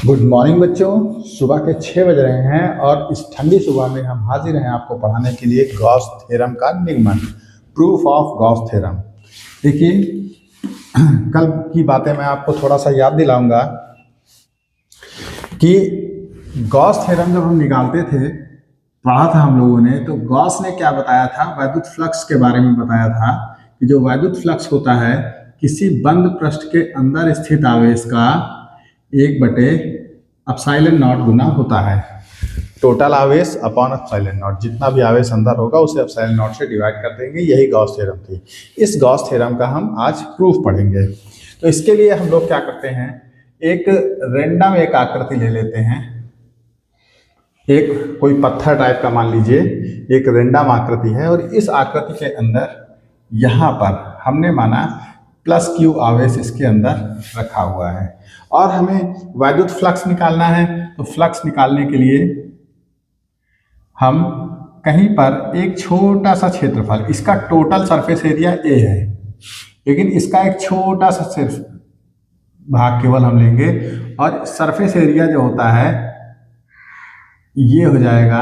Good morning बच्चों। सुबह के 6 बज रहे हैं और इस ठंडी सुबह में हम हाजिर हैं आपको पढ़ाने के लिए गॉस थ्योरम का निगमन, प्रूफ ऑफ गॉस थ्योरम। देखिए, कल की बातें मैं आपको थोड़ा सा याद दिलाऊंगा कि गॉस थ्योरम जब हम निकालते थे, पढ़ा था हम लोगों ने, तो गॉस ने क्या बताया था, वैद्युत फ्लक्स के बारे में बताया था कि जो वैद्युत फ्लक्स होता है किसी बंद पृष्ठ के अंदर स्थित आवेश का 1/ε नॉट गुना होता है। टोटल आवेश अपॉन एप्सिलॉन नॉट, जितना भी आवेश अंदर होगा उसे एप्सिलॉन नॉट से डिवाइड कर देंगे। यही गॉस थ्योरम थी। इस गॉस थ्योरम का हम आज प्रूफ पढ़ेंगे। तो इसके लिए हम लोग क्या करते हैं, एक रेंडम एक आकृति ले लेते हैं। एक कोई पत्थर टाइप का मान लीजिए, एक रेंडम आकृति है और इस आकृति के अंदर यहाँ पर हमने माना +Q आवेश इसके अंदर रखा हुआ है और हमें वैद्युत फ्लक्स निकालना है। तो फ्लक्स निकालने के लिए हम कहीं पर एक छोटा सा क्षेत्रफल, इसका टोटल सरफेस एरिया A है, लेकिन इसका एक छोटा सा सिर्फ भाग केवल हम लेंगे और सरफेस एरिया जो होता है ये हो जाएगा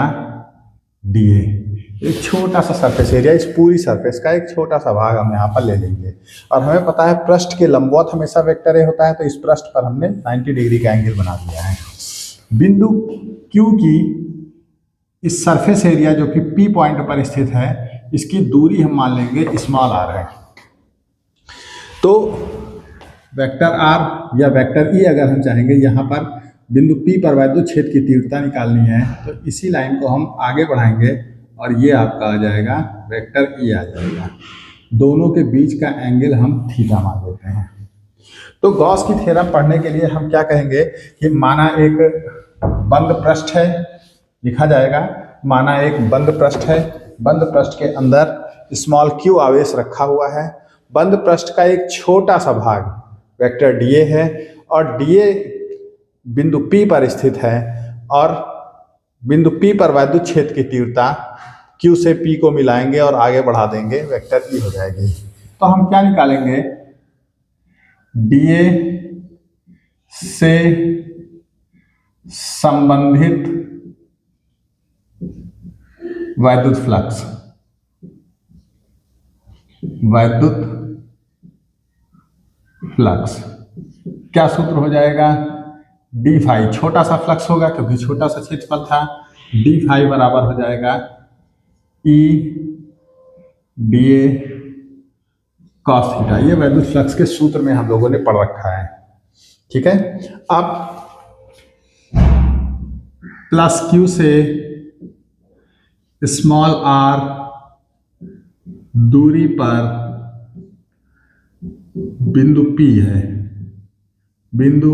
dA। एक छोटा सा सरफेस एरिया, इस पूरी सरफेस का एक छोटा सा भाग हम यहाँ पर ले लेंगे। और हमें पता है पृष्ठ के लंबवत हमेशा वेक्टर ए होता है, तो इस पृष्ठ पर हमने 90 डिग्री का एंगल बना दिया है। बिंदु Q की इस सरफेस एरिया जो कि P पॉइंट पर स्थित है, इसकी दूरी हम मान लेंगे स्मॉल r है। तो वेक्टर r या वेक्टर E अगर हम चाहेंगे, यहाँ पर बिंदु P पर वैद्युत क्षेत्र की तीव्रता निकालनी है, तो इसी लाइन को हम आगे बढ़ाएंगे और ये आपका आ जाएगा वेक्टर E आ जाएगा। दोनों के बीच का एंगल हम थीटा मान लेते हैं। तो गॉस की थ्योरम पढ़ने के लिए हम क्या कहेंगे कि माना एक बंद पृष्ठ है, लिखा जाएगा माना एक बंद पृष्ठ है, बंद पृष्ठ के अंदर स्मॉल q आवेश रखा हुआ है। बंद पृष्ठ का एक छोटा सा भाग वेक्टर dA है और dA बिंदु P पर स्थित है और बिंदु P पर वैद्युत क्षेत्र की तीव्रता Q से P को मिलाएंगे और आगे बढ़ा देंगे, वेक्टर E हो जाएगी। तो हम क्या निकालेंगे, dA से संबंधित वैद्युत फ्लक्स, वैद्युत फ्लक्स क्या सूत्र हो जाएगा, d फाई, छोटा सा फ्लक्स होगा क्योंकि छोटा सा क्षेत्रफल था, d फाई बराबर हो जाएगा E dA cos थीटा। ये वैद्युत फ्लक्स के सूत्र में हम लोगों ने पढ़ रखा है, ठीक है। अब +Q से स्मॉल r दूरी पर बिंदु P है, बिंदु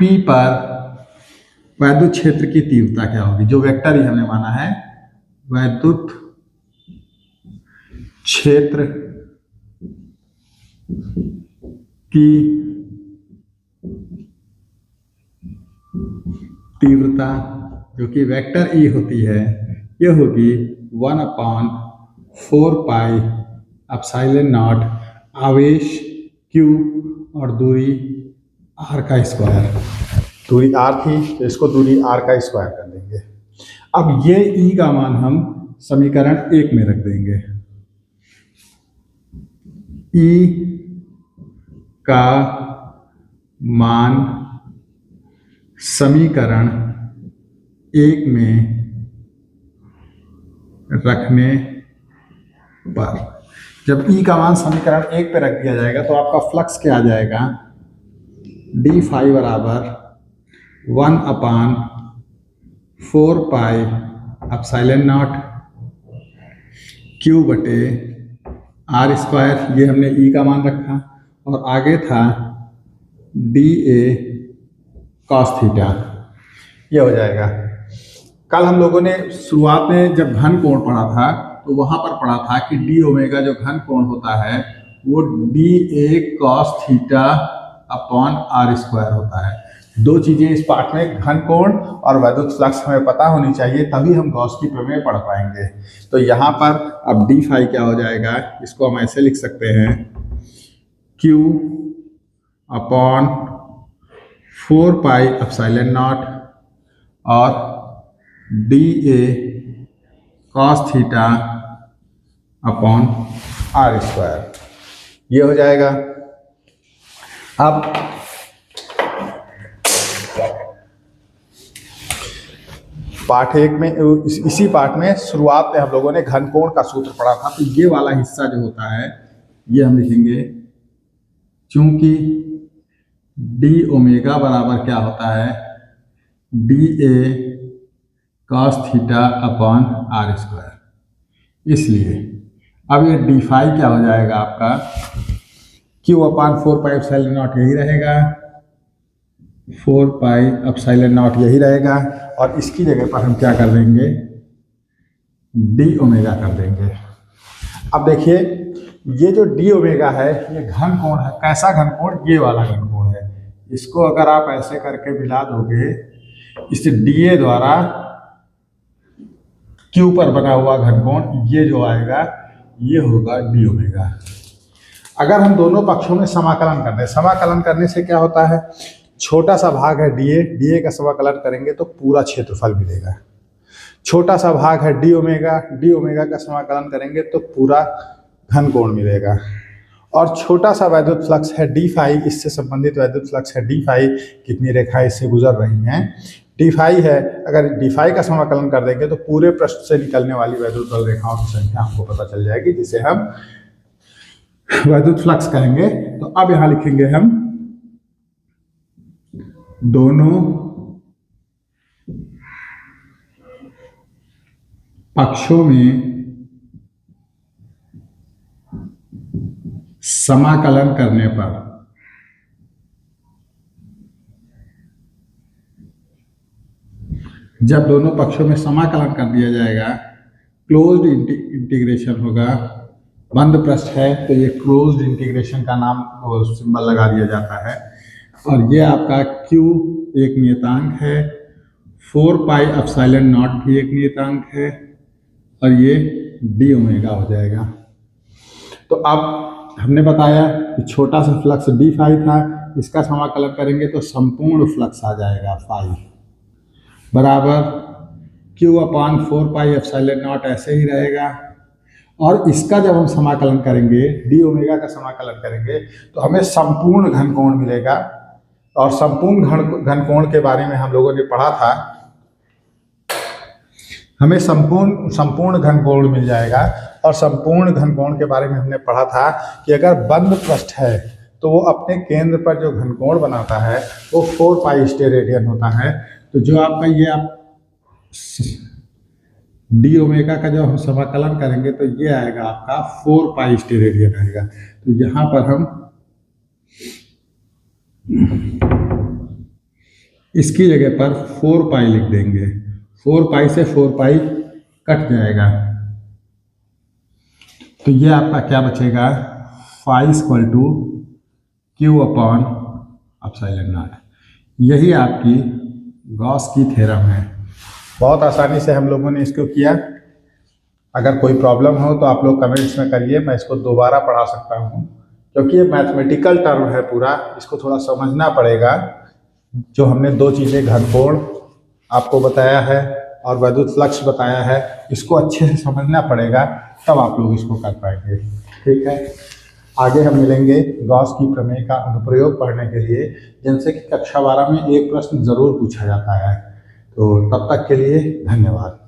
P पर वैद्युत क्षेत्र की तीव्रता क्या होगी, जो वेक्टर ही हमने माना है, वैद्युत क्षेत्र की तीव्रता जो कि वेक्टर E होती है, यह होगी 1/4 पाई एप्सिलॉन नॉट आवेश Q और दूरी r का स्क्वायर। दूरी r थी तो इसको दूरी r का स्क्वायर कर देंगे। अब ये E का मान हम समीकरण 1 में रख देंगे। E का मान समीकरण 1 में रखने पर, जब E का मान समीकरण 1 पे रख दिया जाएगा तो आपका फ्लक्स क्या आ जाएगा, d फाई बराबर 1/4 पाई एप्सिलॉन नॉट Q बटे r स्क्वायर, ये हमने E का मान रखा और आगे था dA cos थीटा, ये हो जाएगा। कल हम लोगों ने शुरुआत में जब घन कोण पढ़ा था तो वहां पर पढ़ा था कि d ओमेगा जो घन कोण होता है वो dA cos theta upon r square होता है। दो चीजें इस पाठ में, घन कोण और वैद्युत फ्लक्स, हमें पता होनी चाहिए, तभी हम गॉस की प्रमेय पढ़ पाएंगे। तो यहाँ पर अब d फाई क्या हो जाएगा, इसको हम ऐसे लिख सकते हैं, Q upon 4 pi epsilon not और d A cos theta upon are square, ये हो जाएगा। अब पार्ट 1 में इसी पार्ट में शुरुआत में हम लोगों ने घनकोण का सूत्र पढ़ा था, तो ये वाला हिस्सा जो होता है ये हम लिखेंगे, चूंकि डी ओमेगा बराबर क्या होता है, D A cos theta upon are square, इसलिए अब ये डी फाई क्या हो जाएगा आपका, Q upon 4 pi epsilon not यही रहेगा, 4 पाई एप्सिलॉन नॉट यही रहेगा, और इसकी जगह पर हम क्या कर देंगे, डी ओमेगा कर देंगे। अब देखिए ये जो डी ओमेगा है ये घन कोण है, कैसा घन कोण, ये वाला घन कोण है। इसको अगर आप ऐसे करके मिला दोगे इस डी ए द्वारा क्यू पर बना हुआ घन कोण, ये जो आएगा ये होगा डी ओमेगा। अगर हम दोनों पक्षों में समाकलन कर दें, समाकलन करने से क्या होता है, छोटा सा भाग है डी ए का समाकलन करेंगे तो पूरा क्षेत्रफल मिलेगा, छोटा सा भाग है डी ओमेगा का समाकलन करेंगे तो पूरा घन कोण मिलेगा, और छोटा सा वैद्युत फ्लक्स है डी फाई, इससे संबंधित वैद्युत फ्लक्स है डी फाई, कितनी रेखाएं इससे गुजर रही हैं, डी फाई है। अगर डी फाई का समाकलन कर देंगे तो पूरे पृष्ठ से निकलने वाली वैद्युत बल रेखाओं की संख्या हमको पता चल जाएगी, जिसे हम वैद्युत फ्लक्स कहेंगे। तो अब यहां लिखेंगे हम दोनों पक्षों में समाकलन करने पर जब दोनों पक्षों में समाकलन कर दिया जाएगा, क्लोज्ड इंटीग्रेशन होगा, बंद पृष्ठ है तो ये क्लोज्ड इंटीग्रेशन का नाम सिंबल लगा दिया जाता है, और ये आपका Q एक नियतांक है, 4 पाई एप्सिलॉन नॉट भी एक नियतांक है, और ये डी ओमेगा हो जाएगा। तो अब हमने बताया कि छोटा सा फ्लक्स डी फाई था, इसका समाकलन करेंगे तो संपूर्ण फ्लक्स आ जाएगा फाई बराबर Q upon 4 pi epsilon not ऐसे ही रहेगा, और इसका जब हम समाकलन करेंगे, डी ओमेगा का समाकलन करेंगे तो हमें संपूर्ण घनकोण मिलेगा, और संपूर्ण घनकोण के बारे में हम लोगों ने पढ़ा था, हमें संपूर्ण घनकोण मिल जाएगा। और संपूर्ण घनकोण के बारे में हमने पढ़ा था कि अगर बंद पृष्ठ है तो वो अपने केंद्र पर जो घनकोण बनाता है वो 4 पाई स्टेरेडियन होता है। तो जो आपका ये डी ओमेगा का जब हम समाकलन करेंगे तो ये आएगा आपका 4 पाई स्टेरेडियन आएगा। तो यहाँ पर हम इसकी जगह पर 4 पाई लिख देंगे, 4 पाई से 4 पाई कट जाएगा, तो ये आपका क्या बचेगा, phi equal to Q upon epsilon not. यही आपकी गॉस की थ्योरम है। बहुत आसानी से हम लोगों ने इसको किया। अगर कोई प्रॉब्लम हो तो आप लोग कमेंट्स में करिए, मैं इसको दोबारा पढ़ा सकता हूँ, क्योंकि ये मैथमेटिकल टर्म है पूरा, इसको थोड़ा समझना पड़ेगा। जो हमने दो चीज़ें घनकोण आपको बताया है और वैद्युत फ्लक्स बताया है, इसको अच्छे से समझना पड़ेगा, तब आप लोग इसको कर पाएंगे। ठीक है, आगे हम मिलेंगे गॉस की प्रमेय का अनुप्रयोग पढ़ने के लिए, जिनसे कि कक्षा 12 में एक प्रश्न जरूर पूछा जाता है। तो तब तक के लिए धन्यवाद।